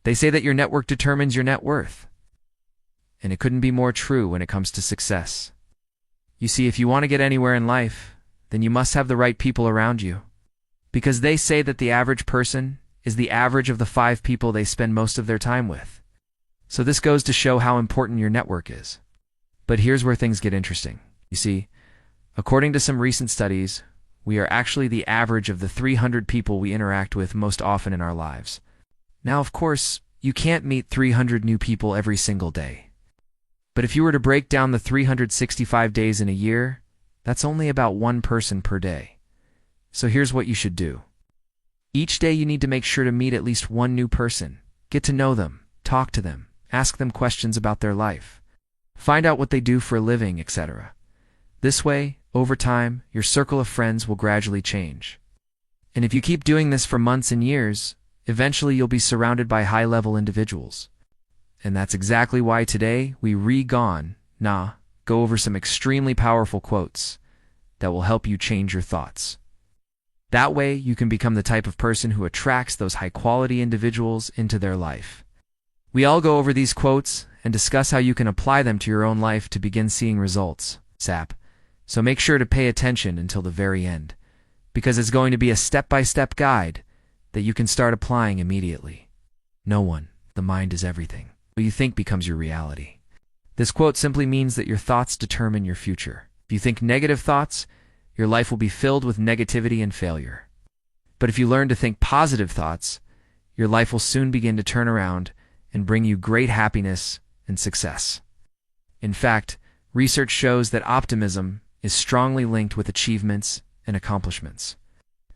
They say that your network determines your net worth. And it couldn't be more true when it comes to success. You see, if you want to get anywhere in life, then you must have the right people around you. Because they say that the average person is the average of the 5 people they spend most of their time with. So this goes to show how important your network is. But here's where things get interesting. You see, according to some recent studies, we are actually the average of the 300 people we interact with most often in our lives. Now, of course, you can't meet 300 new people every single day. But if you were to break down the 365 days in a year, that's only about 1 person per day. So here's what you should do. Each day you need to make sure to meet at least 1 new person. Get to know them, talk to them, ask them questions about their life. Find out what they do for a living, etc. This way, over time, your circle of friends will gradually change. And if you keep doing this for months and years, eventually you'll be surrounded by high-level individuals. And that's exactly why today we go over some extremely powerful quotes that will help you change your thoughts. That way, you can become the type of person who attracts those high-quality individuals into their life. We all go over these quotes and discuss how you can apply them to your own life to begin seeing results, SAP. So make sure to pay attention until the very end, because it's going to be a step-by-step guide that you can start applying immediately. The mind is everything. What you think becomes your reality. This quote simply means that your thoughts determine your future. If you think negative thoughts, your life will be filled with negativity and failure. But if you learn to think positive thoughts, your life will soon begin to turn around and bring you great happiness and success. In fact, research shows that optimism is strongly linked with achievements and accomplishments.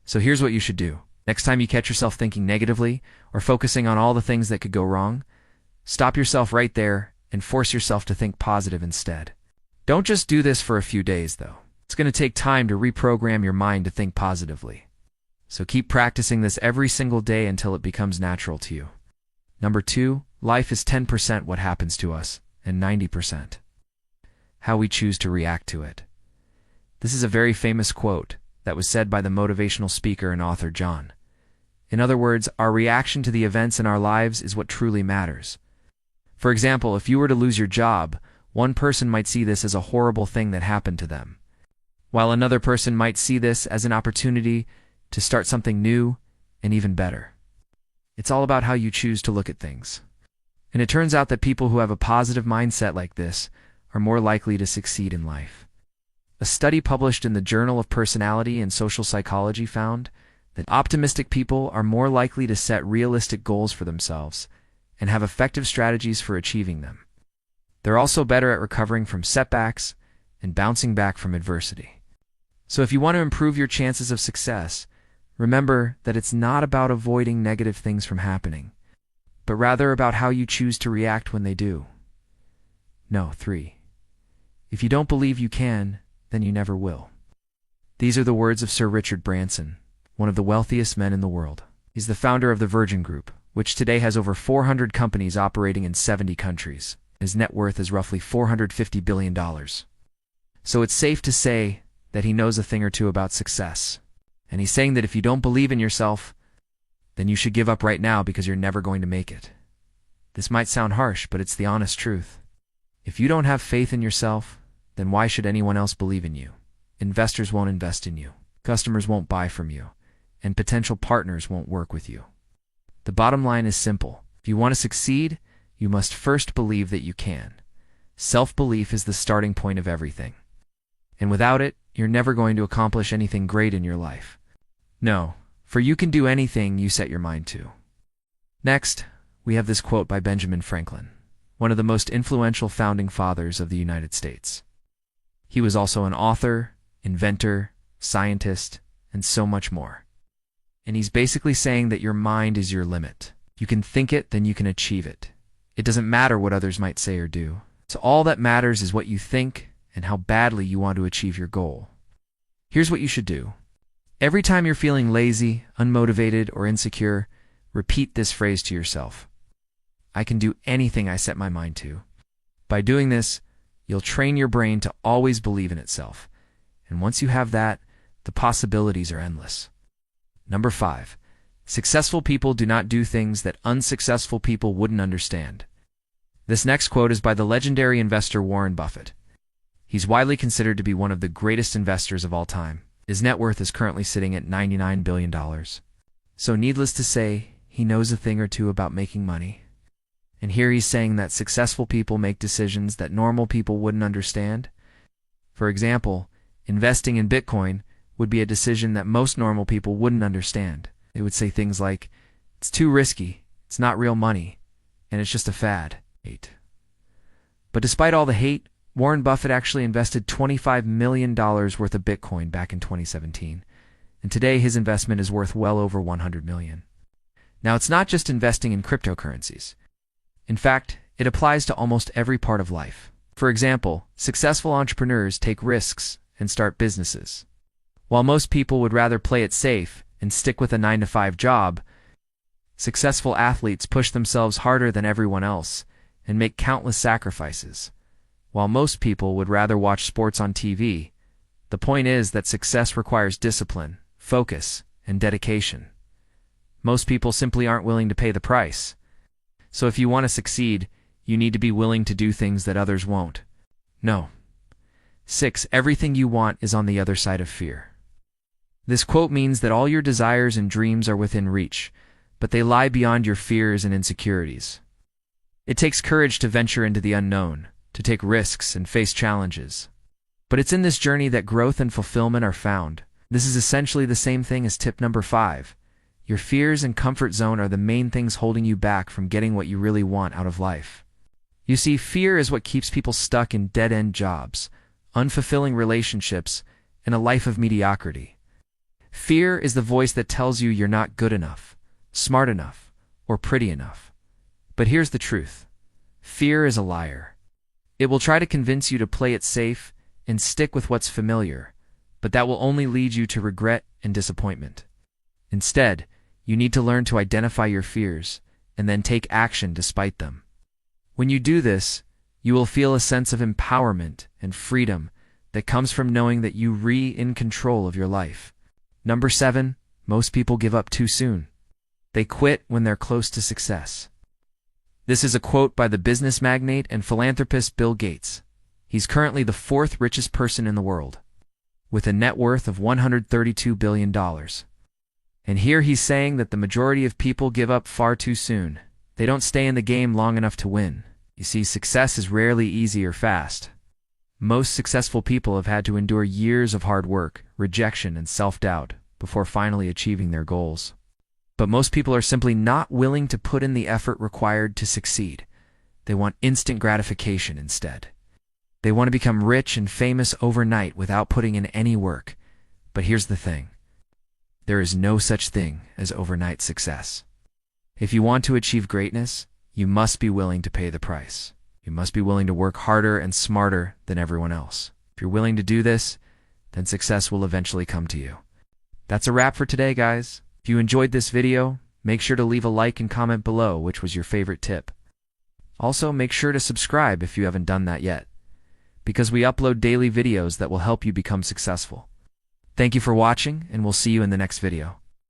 So here's what you should do. Next time you catch yourself thinking negatively or focusing on all the things that could go wrong, stop yourself right there and force yourself to think positive instead. Don't just do this for a few days, though. It's going to take time to reprogram your mind to think positively. So keep practicing this every single day until it becomes natural to you. Number 2, life is 10% what happens to us and 90% how we choose to react to it. This is a very famous quote that was said by the motivational speaker and author John. In other words, our reaction to the events in our lives is what truly matters. For example, if you were to lose your job, one person might see this as a horrible thing that happened to them, while another person might see this as an opportunity to start something new and even better. It's all about how you choose to look at things. And it turns out that people who have a positive mindset like this are more likely to succeed in life. A study published in the Journal of Personality and Social Psychology found that optimistic people are more likely to set realistic goals for themselves and have effective strategies for achieving them. They're also better at recovering from setbacks and bouncing back from adversity. So if you want to improve your chances of success, remember that it's not about avoiding negative things from happening, but rather about how you choose to react when they do. 3. If you don't believe you can, then you never will. These are the words of Sir Richard Branson, one of the wealthiest men in the world. He's the founder of the Virgin Group, which today has over 400 companies operating in 70 countries. His net worth is roughly $450 billion. So it's safe to say that he knows a thing or two about success. And he's saying that if you don't believe in yourself, then you should give up right now because you're never going to make it. This might sound harsh, but it's the honest truth. If you don't have faith in yourself, then why should anyone else believe in you? Investors won't invest in you, customers won't buy from you, and potential partners won't work with you. The bottom line is simple. If you want to succeed, you must first believe that you can. Self-belief is the starting point of everything. And without it, you're never going to accomplish anything great in your life. No, for you can do anything you set your mind to. Next, we have this quote by Benjamin Franklin, one of the most influential founding fathers of the United States. He was also an author, inventor, scientist, and so much more. And he's basically saying that your mind is your limit. You can think it, then you can achieve it. It doesn't matter what others might say or do. So all that matters is what you think and how badly you want to achieve your goal. Here's what you should do. Every time you're feeling lazy, unmotivated, or insecure, repeat this phrase to yourself. I can do anything I set my mind to. By doing this, you'll train your brain to always believe in itself. And once you have that, the possibilities are endless. Number 5, Successful people do not do things that unsuccessful people wouldn't understand. This next quote is by the legendary investor Warren Buffett. He's widely considered to be one of the greatest investors of all time. His net worth is currently sitting at $99 billion. So needless to say, he knows a thing or two about making money. And here he's saying that successful people make decisions that normal people wouldn't understand. For example, investing in Bitcoin would be a decision that most normal people wouldn't understand. They would say things like, it's too risky, it's not real money, and it's just a fad. But despite all the hate, Warren Buffett actually invested $25 million worth of Bitcoin back in 2017, and today his investment is worth well over $100 million. Now, it's not just investing in cryptocurrencies. In fact, it applies to almost every part of life. For example, successful entrepreneurs take risks and start businesses. While most people would rather play it safe and stick with a 9-to-5 job, successful athletes push themselves harder than everyone else and make countless sacrifices. While most people would rather watch sports on TV, the point is that success requires discipline, focus, and dedication. Most people simply aren't willing to pay the price. So if you want to succeed, you need to be willing to do things that others won't. No. 6. Everything you want is on the other side of fear. This quote means that all your desires and dreams are within reach, but they lie beyond your fears and insecurities. It takes courage to venture into the unknown, to take risks and face challenges. But it's in this journey that growth and fulfillment are found. This is essentially the same thing as tip number 5. Your fears and comfort zone are the main things holding you back from getting what you really want out of life. You see, fear is what keeps people stuck in dead-end jobs, unfulfilling relationships, and a life of mediocrity. Fear is the voice that tells you you're not good enough, smart enough, or pretty enough. But here's the truth. Fear is a liar. It will try to convince you to play it safe and stick with what's familiar, but that will only lead you to regret and disappointment. Instead, you need to learn to identify your fears and then take action despite them. When you do this, you will feel a sense of empowerment and freedom that comes from knowing that you're in control of your life. Number 7, most people give up too soon. They quit when they're close to success. This is a quote by the business magnate and philanthropist Bill Gates. He's currently the 4th richest person in the world, with a net worth of $132 billion. And here he's saying that the majority of people give up far too soon. They don't stay in the game long enough to win. You see, success is rarely easy or fast. Most successful people have had to endure years of hard work, rejection, and self-doubt before finally achieving their goals. But most people are simply not willing to put in the effort required to succeed. They want instant gratification instead. They want to become rich and famous overnight without putting in any work. But here's the thing. There is no such thing as overnight success. If you want to achieve greatness, you must be willing to pay the price. You must be willing to work harder and smarter than everyone else. If you're willing to do this, then success will eventually come to you. That's a wrap for today, guys. If you enjoyed this video, make sure to leave a like and comment below which was your favorite tip. Also, make sure to subscribe if you haven't done that yet, because we upload daily videos that will help you become successful. Thank you for watching, and we'll see you in the next video.